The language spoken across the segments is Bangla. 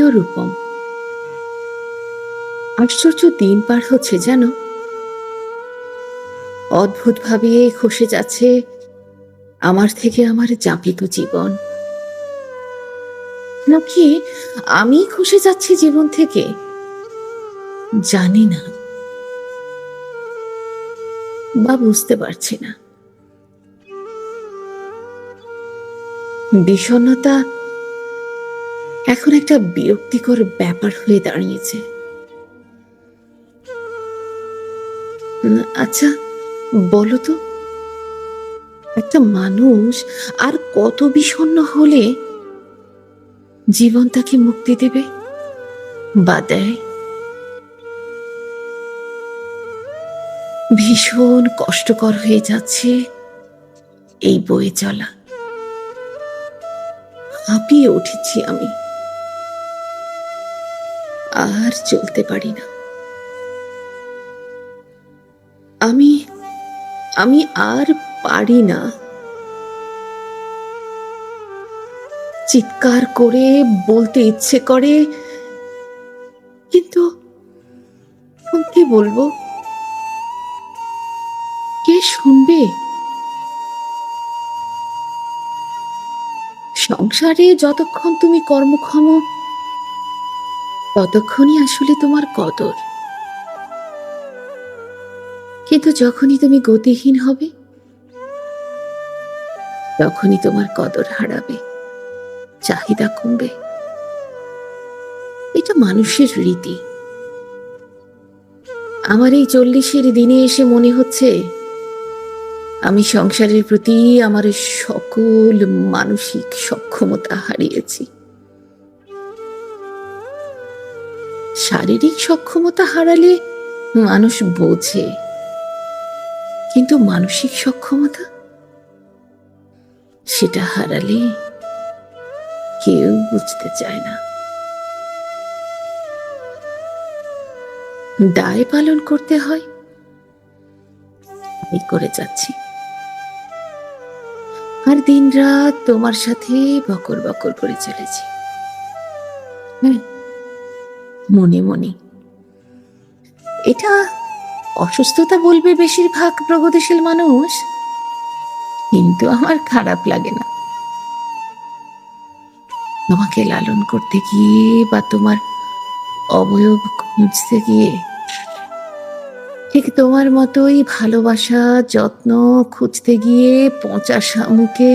প্রিয় রূপম, আশ্চর্য দিন পার হচ্ছে জানো। অদ্ভুতভাবে খসে যাচ্ছে আমার থেকে আমার যাপিত জীবন, নাকি আমি খসে যাচ্ছি জীবন থেকে জানি না, বা বুঝতে পারছি না। বিষণ্ণতা এখন একটা বিরক্তিকর ব্যাপার হয়ে দাঁড়িয়েছে। আচ্ছা, বলো তো, একটা মানুষ আর কত বিষণ্ণ হলে জীবন তাকে মুক্তি দেবে বা দেয়? ভীষণ কষ্টকর হয়ে যাচ্ছে এই বয়ে চলা। হাঁপিয়ে উঠেছি আমি, আর চলতে পারি না। আমি আমি আর পারি না। চিৎকার করে বলতে ইচ্ছে করে, কিন্তু কি বলবো? কে শুনবে? সংসারে যতক্ষণ তুমি কর্মক্ষম, ততক্ষণই আসলে তোমার কদর। কিন্তু যখনই তুমি গতিহীন হবে, তখনই তোমার কদর হারাবে, চাহিদা কমবে। এটা মানুষের রীতি। আমার এই 40-এর দিনে এসে মনে হচ্ছে আমি সংসারের প্রতি আমার সকল মানসিক সক্ষমতা হারিয়েছি। শারীরিক সক্ষমতা হারালে মানুষ বোঝে, কিন্তু মানসিক সক্ষমতা, সেটা হারালে কেউ বুঝতে চায় না। দায় পালন করতে হয়, এই করে যাচ্ছি। আর দিন রাত তোমার সাথে বকর বকর করে চলেছি। হ্যাঁ, মনে মনে। এটা অসুস্থতা বলবে বেশিরভাগ প্রগতিশীল মানুষ, কিন্তু আমার খারাপ লাগে না। তোমাকে লালন করতে গিয়ে বা তোমার অবয়ব খুঁজতে গিয়ে ঠিক তোমার মতোই ভালোবাসা যত্ন খুঁজতে গিয়ে পচা শামুকে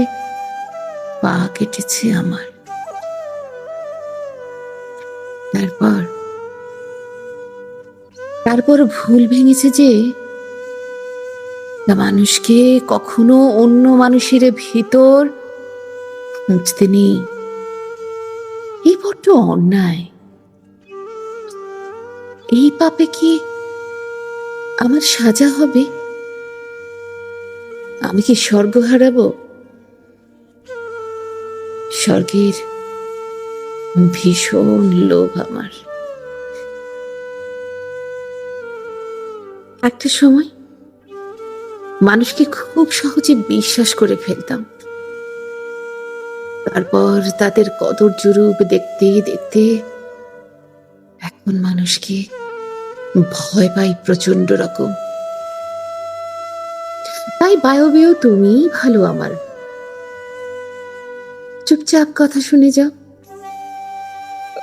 পা কেটেছে আমার। তারপর তারপর ভুল ভেঙেছে যে মানুষকে কখনো অন্য মানুষের ভিতর খুঁজতে নেই। এই বড্ড অন্যায়। এই পাপে কি আমার সাজা হবে? আমি কি স্বর্গ হারাবো? স্বর্গের ভীষণ লোভ আমার। একটা সময় মানুষকে খুব সহজে বিশ্বাস করে ফেলতাম। তারপর তাদের কদর জরুপ দেখতে দেখতে এখন মানুষকে ভয় পাই প্রচন্ড রকম। তাই বায়বীয় তুমি ভালো আমার। চুপচাপ কথা শুনে যাও,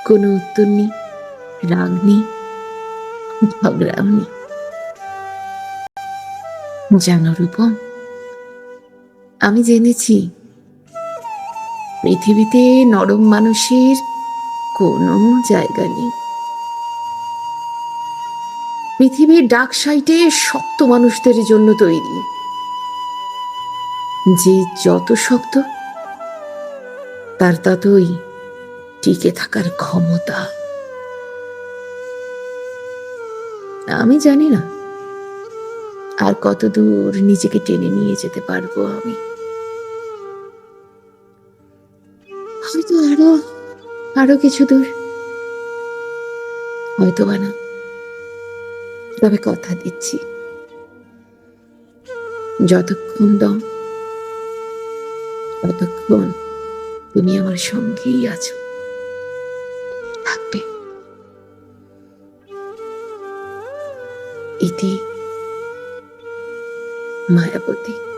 কোনো উত্তর নেই, রাগ নেই, ঝগড়াও নেই। জানো রূপম, আমি জেনেছি পৃথিবীতে নরম মানুষের কোনো জায়গা নেই। পৃথিবীর ডাক সাইটে শক্ত মানুষদের জন্য তৈরি, যে যত শক্ত তার ততই টিকে থাকার ক্ষমতা। আমি জানি না আর কত দূর নিজেকে টেনে নিয়ে যেতে পারবো আমি। হয়তো আরো আরো কিছু দূর, হয়তো বা না। তবে কথা দিচ্ছি, যতক্ষণ দম, ততক্ষণ তুমি আমার সঙ্গেই আছো। থাকবে। ইতি, মায়াবতী।